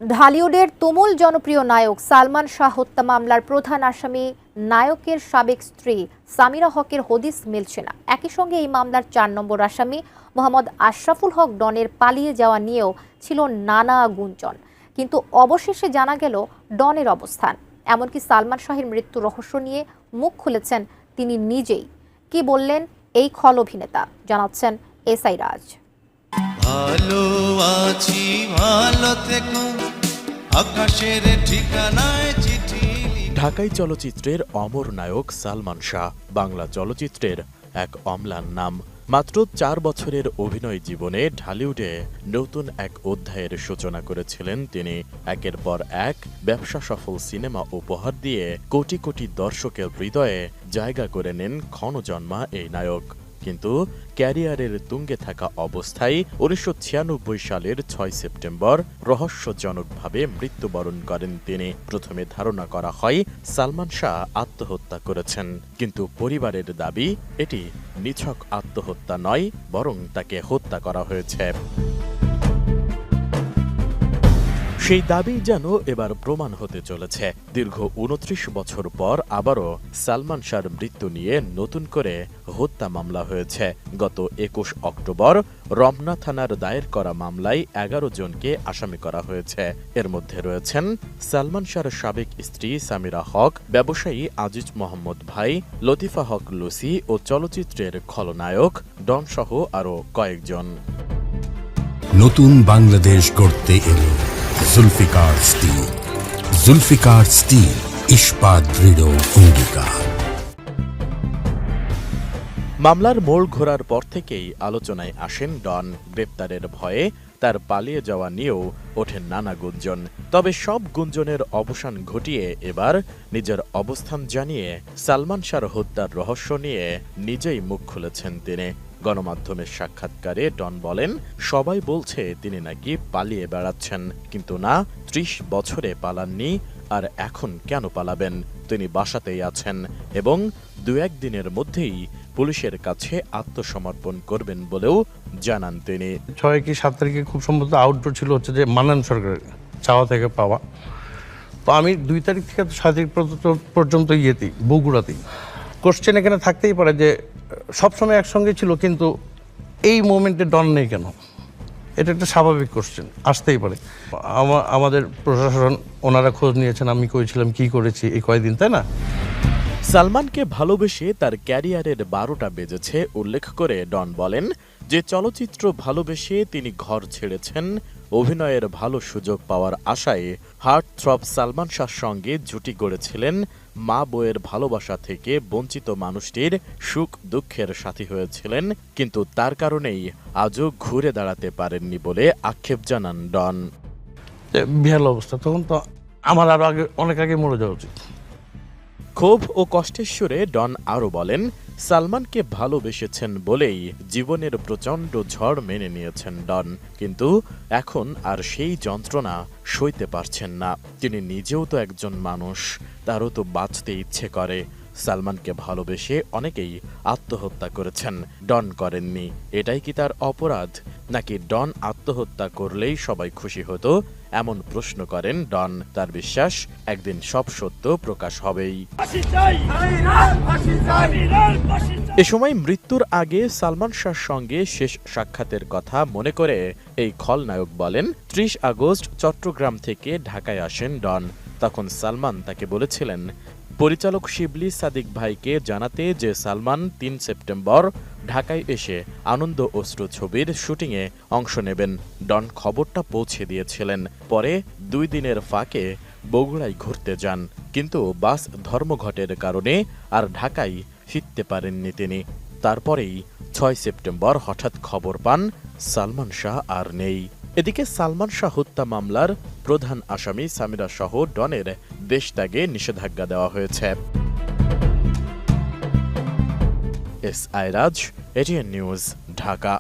ঢালিউডের তুমুল জনপ্রিয় নায়ক সালমান শাহ হত্যা মামলার প্রধান আসামি নায়কের সাবেক স্ত্রী সামিরা হকের হদিস মিলছে না। একই সঙ্গে এই মামলার ৪ নম্বর আসামি মোহাম্মদ আশরাফুল হক ডনের পালিয়ে যাওয়া নিয়েও ছিল নানা গুঞ্জন, কিন্তু অবশেষে জানা গেল ডনের অবস্থান। এমনকি সালমান শাহের মৃত্যু রহস্য নিয়ে মুখ খুলেছেন তিনি নিজেই। কি বললেন এই খল অভিনেতা, জানাচ্ছেন এসআই রাজ। ভালো আছি ভালো থেকো আকাশের ঠিকানায় চিঠি। ঢাকাই চলচ্চিত্রের অমর নায়ক সালমান শাহ বাংলা চলচ্চিত্রের এক অম্লান নাম। মাত্র ৪ বছরের অভিনয় জীবনে ঢালিউডে নতুন এক অধ্যায়ের সূচনা করেছিলেন তিনি। একের পর এক ব্যবসা সফল সিনেমা উপহার দিয়ে কোটি কোটি দর্শকের হৃদয়ে জায়গা করে নেন ক্ষণজন্মা এই নায়ক। কিন্তু ক্যারিয়ারের তুঙ্গে থাকা অবস্থায় ১৯৯৬ সালের ৬ সেপ্টেম্বর রহস্যজনকভাবে মৃত্যুবরণ করেন তিনি। প্রথমে ধারণা করা হয় সালমান শাহ আত্মহত্যা করেছেন, কিন্তু পরিবারের দাবি এটি নিছক আত্মহত্যা নয়, বরং তাকে হত্যা করা হয়েছে। সেই দাবি যেন এবার প্রমাণ হতে চলেছে। দীর্ঘ ২৯ বছর পর আবারও সালমান শাহর মৃত্যু নিয়ে নতুন করে হত্যা মামলা হয়েছে। গত ২১ অক্টোবর রমনা থানার দায়ের করা মামলায় ১১ জনকে আসামি করা হয়েছে। এর মধ্যে রয়েছেন সালমান শাহর সাবেক স্ত্রী সামিরা হক, ব্যবসায়ী আজিজ মোহাম্মদ ভাই, লতিফা হক লুসি ও চলচ্চিত্রের খলনায়ক ডন সহ আরও কয়েকজন। নতুন বাংলাদেশ গড়তে এলো জুলফিকার স্টিল। জুলফিকার স্টিল, ইস্পাত দৃঢ় অঙ্গীকার। মামলার মোড় ঘোরার পর থেকেই আলোচনায় আসেন ডন। গ্রেপ্তারের ভয়ে তার পালিয়ে যাওয়া নিয়েও ওঠেন নানা গুঞ্জন। তবে সব গুঞ্জনের অবসান ঘটিয়ে এবার নিজের অবস্থান জানিয়ে সালমান শাহর হত্যার রহস্য নিয়ে নিজেই মুখ খুলেছেন তিনি। গণমাধ্যমের সাক্ষাৎকারে ডন বলেন, সবাই বলছে তিনি নাকি পালিয়ে বেড়াচ্ছেন, কিন্তু না, ৩০ বছরে পালাননি, আর এখন কেন পালাবেন? তিনি বাসাতেই আছেন এবং ২-১ দিনের মধ্যেই পুলিশের কাছে আত্মসমর্পণ করবেন বলেও জানান তিনি। ৬ কি ৭ তারিখে খুব সম্ভবত আউটডোর ছিল হচ্ছে যে মান্নান সরকারের চাওয়া থেকে পাওয়া। তো আমি ২ তারিখ থেকে ৬ তারিখ পর্যন্ত বগুড়াতেই। কোশ্চেন এখানে থাকতেই পারে যে সবসময় একসঙ্গে ছিল, কিন্তু এই মোমেন্টে ডন নেই কেন? এটা একটা স্বাভাবিক কোশ্চেন, আসতেই পারে। আমাদের প্রশাসন ওনারা খোঁজ নিয়েছেন, আমি করেছিলাম কি করেছি এই কয়েকদিন, তাই না? সালমানকে ভালোবেসে তার ক্যারিয়ারের ১২টা বেজেছে উল্লেখ করে ডন বলেন যে চলচ্চিত্র ভালোবেসে তিনি ঘর ছেড়েছেন। অভিনয়ের ভালো সুযোগ পাওয়ার আশায় হার্ট থ্রব সালমান শাহর সঙ্গে জুটি গড়েছিলেন। মা বউয়ের ভালোবাসা থেকে বঞ্চিত মানুষটির সুখ দুঃখের সাথী হয়েছিলেন, কিন্তু তার কারণেই আজও ঘুরে দাঁড়াতে পারেননি বলে আক্ষেপ জানান ডন। বিহাল অবস্থা, তখন তো আমার আরো অনেক আগে মরে যাওয়া উচিত। ক্ষোভ ও কষ্টের সুরে ডন আরও বলেন, সালমানকে ভালোবেসেছেন বলেই জীবনের প্রচণ্ড ঝড় মেনে নিয়েছেন ডন, কিন্তু এখন আর সেই যন্ত্রণা সইতে পারছেন না। তিনি নিজেও তো একজন মানুষ, তারও তো বাঁচতে ইচ্ছে করে। সালমানকে ভালোবেসে অনেকেই আত্মহত্যা করেছেন, ডন করেননি। এটাই কি তার অপরাধ, নাকি ডন আত্মহত্যা করলেই সবাই খুশি হতো? এমন প্রশ্ন করেন ডন। তার বিশ্বাস, একদিন সব সত্য প্রকাশ হবেই। এ সময় মৃত্যুর আগে সালমান শাহর সঙ্গে শেষ সাক্ষাতের কথা মনে করে এই খলনায়ক বলেন, ৩০ আগস্ট চট্টগ্রাম থেকে ঢাকায় আসেন ডন। তখন সালমান তাকে বলেছিলেন পরিচালক শিবলি সাদিক ভাইকে জানাতে যে সালমান ৩ সেপ্টেম্বর ঢাকায় এসে আনন্দ অশ্রু ছবির শুটিংয়ে অংশ নেবেন। ডন খবরটা পৌঁছে দিয়েছিলেন। পরে ২ দিনের ফাঁকে বগুড়ায় ঘুরতে যান, কিন্তু বাস ধর্মঘটের কারণে আর ঢাকায় ফিরতে পারেননি তিনি। তারপরেই ৬ সেপ্টেম্বর হঠাৎ খবর পান সালমান শাহ আর নেই। এদিকে সালমান শাহ হত্যা মামলার প্রধান আসামি সামিরা সহ ডনের দেশত্যাগে নিষেধাজ্ঞা দেওয়া হয়েছে। এসআই রাজ, এটিএন নিউজ, ঢাকা।